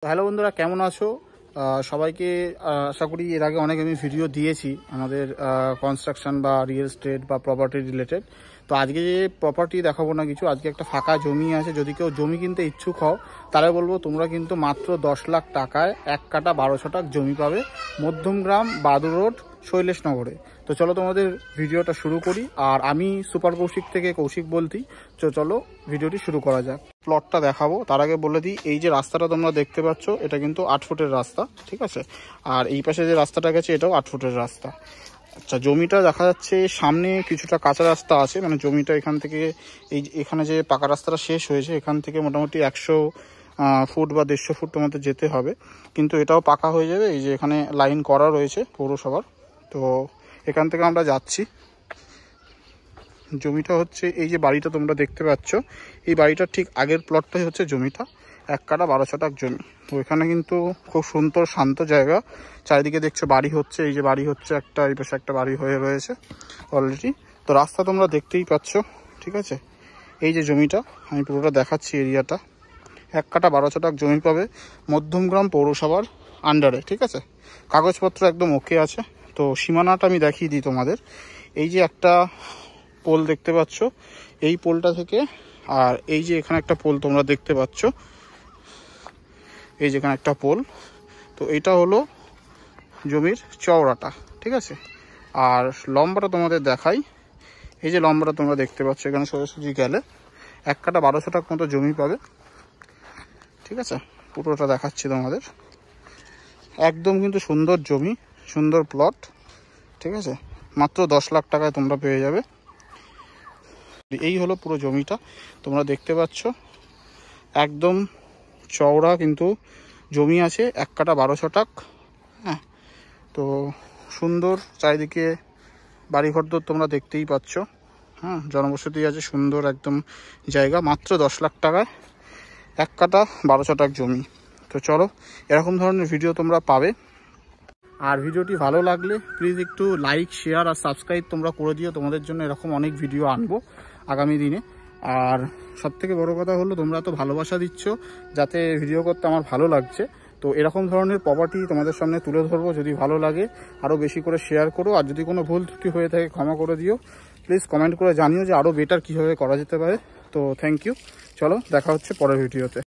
Hello বন্ধুরা, কেমন আছো? সবাইকে আশা করি এর আগে অনেক আমি ভিডিও দিয়েছি আমাদের কনস্ট্রাকশন বা রিয়েল এস্টেট বা প্রপার্টি রিলেটেড। তো আজকে যে প্রপার্টি দেখাবো না কিছু, আজকে একটা ফাঁকা জমি আছে। যদি কেউ জমি কিনতে ইচ্ছুক হও তাহলে বলবো তোমরা কিন্তু মাত্র 10 লাখ টাকায় 1 কাটা 12 ছটাক জমি পাবে মধ্যমগ্রাম, বাদুর রোড, শৈলেশনগরে। তো চলো তোমাদের ভিডিওটা শুরু করি। আর আমি সুপার কৌশিক থেকে কৌশিক বলছি। চলো ভিডিওটি শুরু করা যাক। প্লটটা দেখাবো তার আগে বলে দিই, এই যে রাস্তাটা তোমরা দেখতে পাচ্ছ এটা কিন্তু 8 ফুটের রাস্তা, ঠিক আছে। আর এই পাশে যে রাস্তাটা গেছে এটাও 8 ফুটের রাস্তা। আচ্ছা, জমিটা দেখা যাচ্ছে সামনে কিছুটা কাঁচা রাস্তা আছে, মানে জমিটা এখান থেকে এখানে যে পাকা রাস্তাটা শেষ হয়েছে এখান থেকে মোটামুটি 100 ফুট বা 150 ফুট তোমাদের যেতে হবে, কিন্তু এটাও পাকা হয়ে যাবে। এই যে এখানে লাইন করা রয়েছে পৌরসভার, তো এখান থেকে আমরা যাচ্ছি। জমিটা হচ্ছে এই যে বাড়িটা তোমরা দেখতে পাচ্ছ, এই বাড়িটার ঠিক আগের প্লটটাই হচ্ছে জমিটা, 1 কাটা 12 ছটাক জমি। তো এখানে কিন্তু খুব সুন্দর শান্ত জায়গা, চারিদিকে দেখছো বাড়ি হচ্ছে, এই যে বাড়ি হচ্ছে একটা, এই পাশে একটা বাড়ি হয়ে রয়েছে অলরেডি। তো রাস্তা তোমরা দেখতেই পাচ্ছ, ঠিক আছে। এই যে জমিটা আমি পুরোটা দেখাচ্ছি, এরিয়াটা 1 কাটা 12 ছটাক জমি পাবে মধ্যমগ্রাম পৌরসভার আন্ডারে, ঠিক আছে। কাগজপত্র একদম ওকে আছে। তো সীমানাটা আমি দেখিয়ে দিই তোমাদের। এই যে একটা পোল দেখতে পাচ্ছ, এই পোলটা থেকে আর এই যে এখানে একটা পোল তোমরা দেখতে পাচ্ছ, এই যেখানে একটা পোল, তো এটা হলো জমির চওড়াটা, ঠিক আছে। আর লম্বাটা তোমাদের দেখাই, এই যে লম্বাটা তোমরা দেখতে পাচ্ছ, এখানে সোজাসুজি গেলে 1 কাটা 12 ছটাক মতো জমি পাবে, ঠিক আছে। পুরোটা দেখাচ্ছি তোমাদের, একদম কিন্তু সুন্দর জমি, সুন্দর প্লট, ঠিক আছে। মাত্র 10 লাখ টাকায় তোমরা পেয়ে যাবে। এই হলো পুরো জমিটা তোমরা দেখতে পাচ্ছ, একদম চওড়া কিন্তু জমি আছে, 1 কাটা 12 ছটাক। হ্যাঁ, তো সুন্দর চারিদিকে বাড়িঘর তোমরা দেখতেই পাচ্ছ। হ্যাঁ, জনবসতি আছে, সুন্দর একদম জায়গা, মাত্র 10 লাখ টাকায় 1 কাটা 12 ছটাক জমি। তো চলো, এরকম ধরনের ভিডিও তোমরা পাবে। আর ভিডিওটি ভালো লাগলে প্লিজ একটু লাইক, শেয়ার আর সাবস্ক্রাইব তোমরা করে দিও। তোমাদের জন্য এরকম অনেক ভিডিও আনবো আগামী দিনে। আর সবথেকে বড় কথা হলো তোমরা তো ভালোবাসা দিচ্ছ, যাতে ভিডিও করতে আমার ভালো লাগছে। তো এরকম ধরনের প্রপার্টি তোমাদের সামনে তুলে ধরবো। যদি ভালো লাগে আরও বেশি করে শেয়ার করো, আর যদি কোনো ভুল ত্রুটি হয়ে থাকে ক্ষমা করে দিও। প্লিজ কমেন্ট করে জানিও যে আরও বেটার কীভাবে করা যেতে পারে। তো থ্যাংক ইউ। চলো, দেখা হচ্ছে পরের ভিডিওতে।